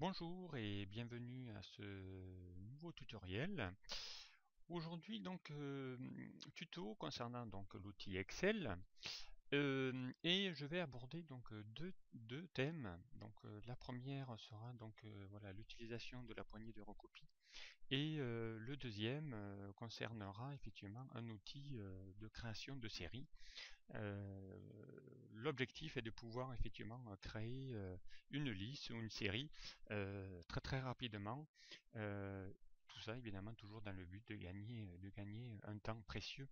Bonjour et bienvenue à ce nouveau tutoriel. Aujourd'hui tuto concernant donc l'outil Excel et je vais aborder donc deux thèmes. La première sera voilà l'utilisation de la poignée de recopie et le deuxième concernera effectivement un outil de création de série. Euh, L'objectif est de pouvoir effectivement créer une liste ou une série très très rapidement. Euh, Tout ça évidemment toujours dans le but de gagner un temps précieux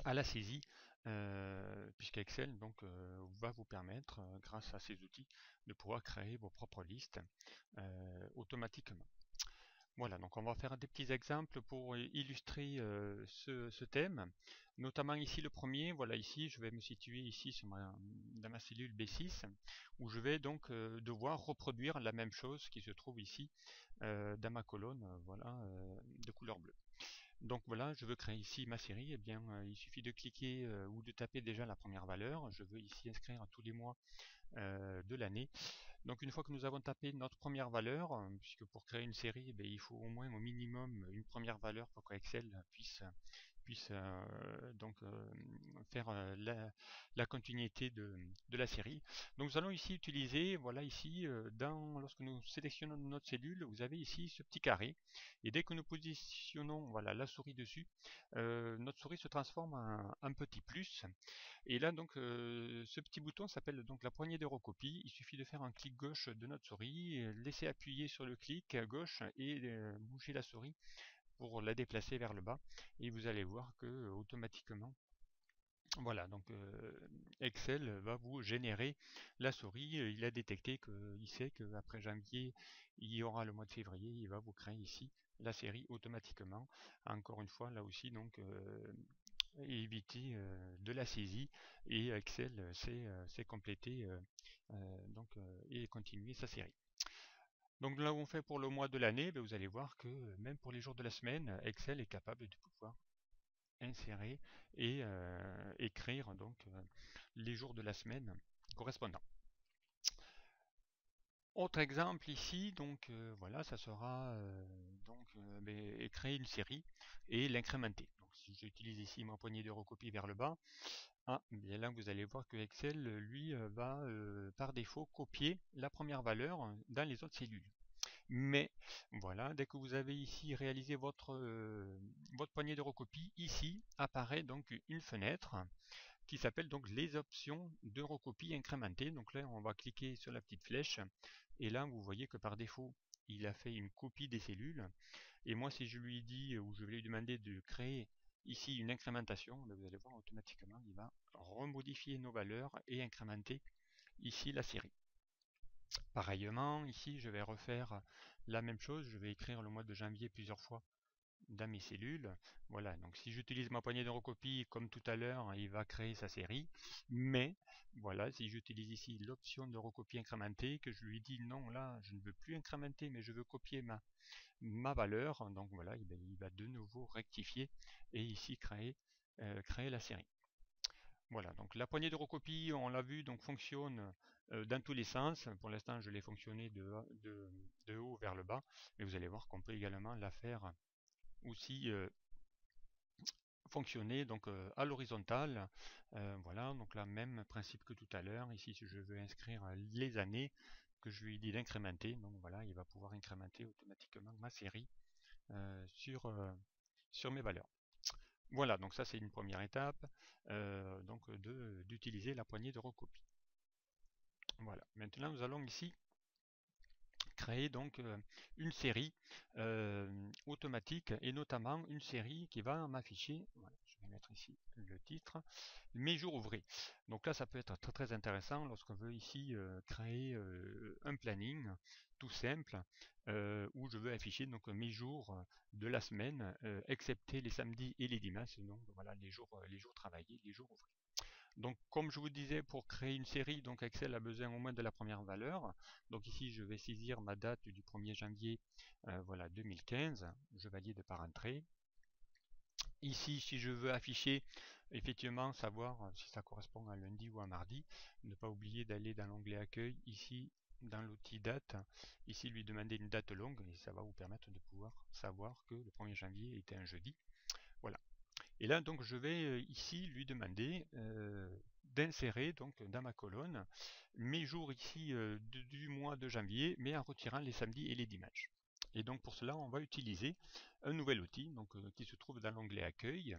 à la saisie, puisqu'Excel va vous permettre, grâce à ces outils, de pouvoir créer vos propres listes automatiquement. Voilà, donc on va faire des petits exemples pour illustrer ce thème. Notamment ici le premier, voilà ici je vais me situer ici dans ma cellule B6 où je vais donc devoir reproduire la même chose qui se trouve ici dans ma colonne de couleur bleue. Donc voilà, je veux créer ici ma série, et bien il suffit de cliquer ou de taper déjà la première valeur. Je veux ici inscrire tous les mois de l'année. Donc une fois que nous avons tapé notre première valeur, puisque pour créer une série, il faut au moins au minimum une première valeur pour que Excel puisse faire la continuité de la série. Donc nous allons ici utiliser, voilà ici, lorsque nous sélectionnons notre cellule, vous avez ici ce petit carré, et dès que nous positionnons voilà, la souris dessus, notre souris se transforme en un petit plus, et là ce petit bouton s'appelle donc la poignée de recopie. Il suffit de faire un clic gauche de notre souris, laisser appuyer sur le clic gauche et bouger la souris pour la déplacer vers le bas, et vous allez voir que automatiquement voilà, Excel va vous générer la souris. Il a détecté qu'il sait qu'après janvier, il y aura le mois de février. Il va vous créer ici la série automatiquement. Encore une fois, là aussi, et éviter de la saisie, et Excel sait compléter et continuer sa série. Donc là où on fait pour le mois de l'année, vous allez voir que même pour les jours de la semaine, Excel est capable de pouvoir insérer et écrire les jours de la semaine correspondants. Autre exemple ici, voilà, ça sera créer une série et l'incrémenter. Donc si j'utilise ici ma poignée de recopie vers le bas, bien là vous allez voir que Excel lui va par défaut copier la première valeur dans les autres cellules. Mais voilà, dès que vous avez ici réalisé votre poignée de recopie, ici apparaît donc une fenêtre qui s'appelle donc les options de recopie incrémentée. Donc là on va cliquer sur la petite flèche, et là vous voyez que par défaut il a fait une copie des cellules, et moi si je lui dis ou je vais lui demander de créer ici une incrémentation, vous allez voir automatiquement il va remodifier nos valeurs et incrémenter ici la série. Pareillement, ici je vais refaire la même chose, je vais écrire le mois de janvier plusieurs fois dans mes cellules. Voilà, donc si j'utilise ma poignée de recopie comme tout à l'heure, il va créer sa série. Mais voilà, si j'utilise ici l'option de recopie incrémentée, que je lui dis non, là je ne veux plus incrémenter mais je veux copier ma valeur, donc voilà, il va de nouveau rectifier et ici créer la série. Voilà, donc la poignée de recopie, on l'a vu, donc fonctionne dans tous les sens. Pour l'instant, je l'ai fonctionné de haut vers le bas, mais vous allez voir qu'on peut également la faire aussi fonctionner à l'horizontale. Voilà, donc là, même principe que tout à l'heure. Ici, si je veux inscrire les années que je lui dis d'incrémenter, donc voilà, il va pouvoir incrémenter automatiquement ma série sur mes valeurs. Voilà, donc ça c'est une première étape d'utiliser la poignée de recopie. Voilà, maintenant nous allons ici créer une série automatique, et notamment une série qui va m'afficher, voilà, je vais mettre ici le titre, mes jours ouvrés. Donc là ça peut être très très intéressant lorsqu'on veut ici créer un planning tout simple où je veux afficher donc mes jours de la semaine, excepté les samedis et les dimanches, donc voilà les jours travaillés, les jours ouvrés. Donc comme je vous disais, pour créer une série, donc Excel a besoin au moins de la première valeur. Donc ici je vais saisir ma date du 1er janvier voilà, 2015, je valide par entrée. Ici, si je veux afficher, effectivement, savoir si ça correspond à lundi ou à mardi, ne pas oublier d'aller dans l'onglet accueil, ici, dans l'outil date, ici lui demander une date longue et ça va vous permettre de pouvoir savoir que le 1er janvier était un jeudi. Voilà. Et là donc je vais ici lui demander d'insérer donc dans ma colonne mes jours ici du mois de janvier, mais en retirant les samedis et les dimanches. Et donc pour cela on va utiliser un nouvel outil donc, qui se trouve dans l'onglet accueil.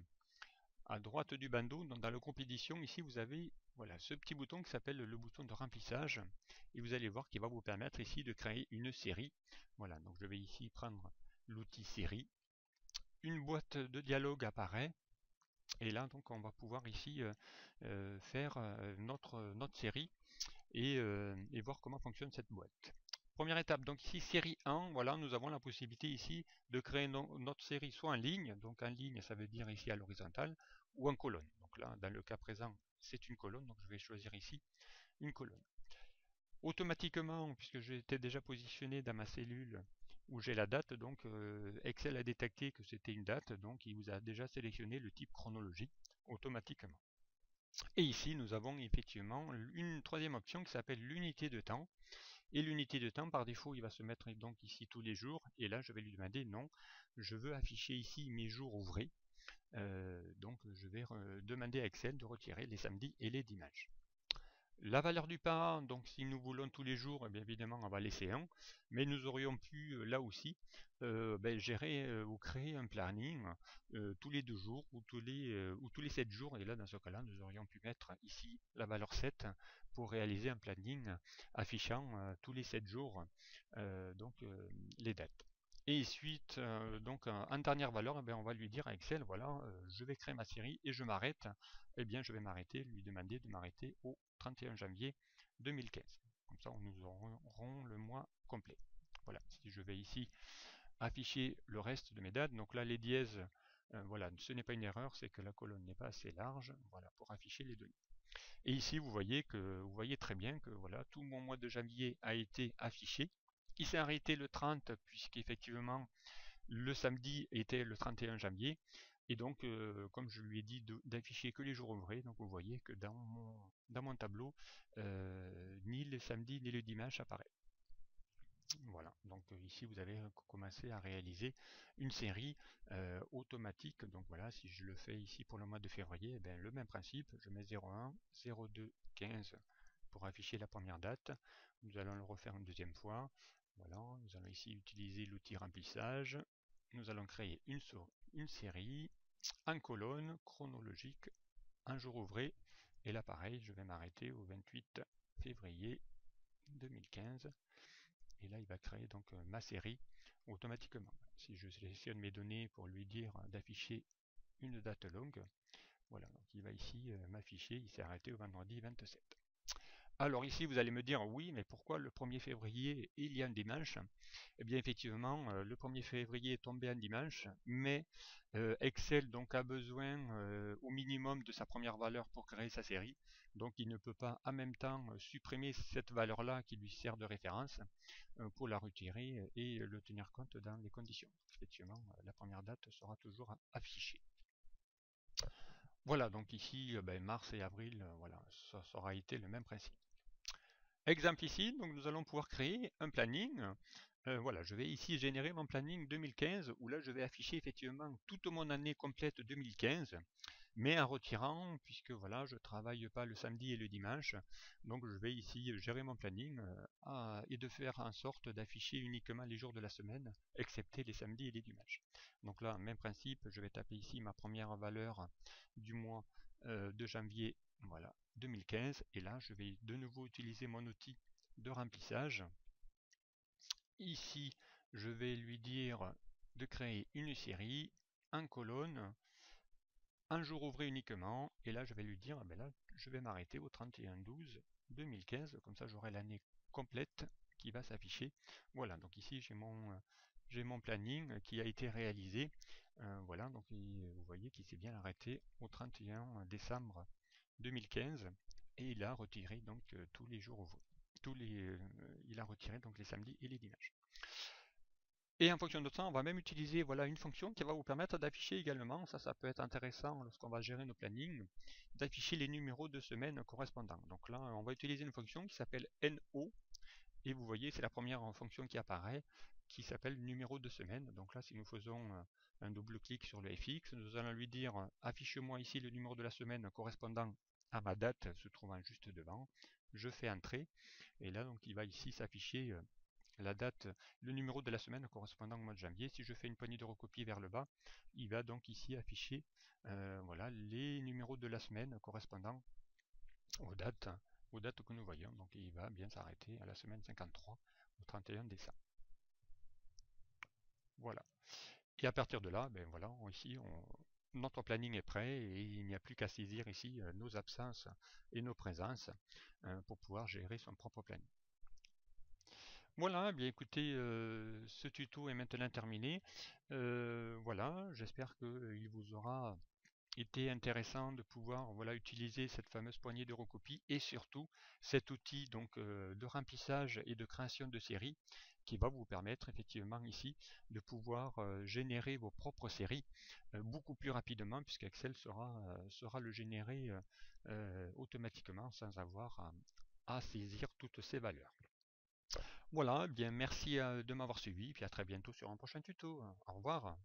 À droite du bandeau, dans le groupe édition, ici vous avez voilà, ce petit bouton qui s'appelle le bouton de remplissage. Et vous allez voir qu'il va vous permettre ici de créer une série. Voilà, donc je vais ici prendre l'outil série. Une boîte de dialogue apparaît. Et là, donc, on va pouvoir ici faire notre série et voir comment fonctionne cette boîte. Première étape, donc ici série 1, voilà, nous avons la possibilité ici de créer notre série soit en ligne, donc en ligne ça veut dire ici à l'horizontale, ou en colonne. Donc là, dans le cas présent, c'est une colonne, donc je vais choisir ici une colonne. Automatiquement, puisque j'étais déjà positionné dans ma cellule où j'ai la date, donc Excel a détecté que c'était une date, donc il vous a déjà sélectionné le type chronologie automatiquement. Et ici, nous avons effectivement une troisième option qui s'appelle l'unité de temps. Et l'unité de temps, par défaut, il va se mettre donc ici tous les jours. Et là, je vais lui demander non, je veux afficher ici mes jours ouvrés. Donc, je vais demander à Excel de retirer les samedis et les dimanches. La valeur du pas, donc si nous voulons tous les jours, bien évidemment, on va laisser 1. Mais nous aurions pu, là aussi, gérer ou créer un planning tous les 2 jours ou tous les 7 jours. Et là, dans ce cas-là, nous aurions pu mettre ici la valeur 7 pour réaliser un planning affichant tous les 7 jours les dates. Et ensuite, donc en dernière valeur, on va lui dire à Excel, voilà, je vais créer ma série et je m'arrête. Eh bien, je vais m'arrêter, lui demander de m'arrêter au 31 janvier 2015. Comme ça, nous aurons le mois complet. Voilà, si je vais ici afficher le reste de mes dates, donc là, les dièses, voilà, ce n'est pas une erreur, c'est que la colonne n'est pas assez large, voilà, pour afficher les données. Et ici, vous voyez très bien que voilà, tout mon mois de janvier a été affiché. Il s'est arrêté le 30 puisqu'effectivement le samedi était le 31 janvier. Et donc, comme je lui ai dit d'afficher que les jours ouvrés, donc vous voyez que dans mon tableau, ni le samedi ni le dimanche apparaît. Voilà, donc ici vous avez commencé à réaliser une série automatique. Donc voilà, si je le fais ici pour le mois de février, eh le même principe, je mets 01, 02, 15 pour afficher la première date. Nous allons le refaire une deuxième fois. Voilà, nous allons ici utiliser l'outil remplissage. Nous allons créer une série en colonne chronologique, un jour ouvré. Et là pareil, je vais m'arrêter au 28 février 2015. Et là, il va créer donc ma série automatiquement. Si je sélectionne mes données pour lui dire d'afficher une date longue, voilà, donc il va ici m'afficher, il s'est arrêté au vendredi 27. Alors ici, vous allez me dire, oui, mais pourquoi le 1er février, il y a un dimanche? Eh bien, effectivement, le 1er février est tombé un dimanche, mais Excel donc a besoin au minimum de sa première valeur pour créer sa série. Donc, il ne peut pas en même temps supprimer cette valeur-là qui lui sert de référence pour la retirer et le tenir compte dans les conditions. Effectivement, la première date sera toujours affichée. Voilà, donc ici, mars et avril, voilà, ça aura été le même principe. Exemple ici, donc nous allons pouvoir créer un planning. Voilà, je vais ici générer mon planning 2015 où là je vais afficher effectivement toute mon année complète 2015, mais en retirant, puisque voilà, je travaille pas le samedi et le dimanche, donc je vais ici gérer mon planning et de faire en sorte d'afficher uniquement les jours de la semaine, excepté les samedis et les dimanches. Donc là, même principe, je vais taper ici ma première valeur du mois de janvier, voilà, 2015, et là je vais de nouveau utiliser mon outil de remplissage. Ici, je vais lui dire de créer une série, en colonne, un jour ouvré uniquement, et là je vais lui dire, là je vais m'arrêter au 31/12/2015, comme ça j'aurai l'année complète qui va s'afficher. Voilà, donc ici j'ai mon planning qui a été réalisé. Voilà, donc vous voyez qu'il s'est bien arrêté au 31 décembre 2015 et il a retiré donc tous les jours ouvrés. Il a retiré donc les samedis et les dimanches. Et en fonction de ça, on va même utiliser voilà, une fonction qui va vous permettre d'afficher également, ça peut être intéressant lorsqu'on va gérer nos plannings, d'afficher les numéros de semaine correspondants. Donc là, on va utiliser une fonction qui s'appelle NO, Et vous voyez, c'est la première fonction qui apparaît, qui s'appelle numéro de semaine. Donc là, si nous faisons un double clic sur le FX, nous allons lui dire affiche-moi ici le numéro de la semaine correspondant à ma date se trouvant juste devant. Je fais entrer et là donc il va ici s'afficher la date, le numéro de la semaine correspondant au mois de janvier. Si je fais une poignée de recopier vers le bas, il va donc ici afficher voilà, les numéros de la semaine correspondant aux dates, aux dates que nous voyons. Donc il va bien s'arrêter à la semaine 53 au 31 décembre. Voilà. Et à partir de là, ben voilà, ici, notre planning est prêt et il n'y a plus qu'à saisir ici nos absences et nos présences pour pouvoir gérer son propre planning. Voilà, bien écoutez, ce tuto est maintenant terminé. Voilà, j'espère qu'il vous aura été intéressant de pouvoir voilà, utiliser cette fameuse poignée de recopie et surtout cet outil donc, de remplissage et de création de séries qui va vous permettre effectivement ici de pouvoir générer vos propres séries beaucoup plus rapidement puisque Excel sera le générer automatiquement sans avoir à saisir toutes ces valeurs. Voilà, bien merci de m'avoir suivi, puis à très bientôt sur un prochain tuto. Au revoir.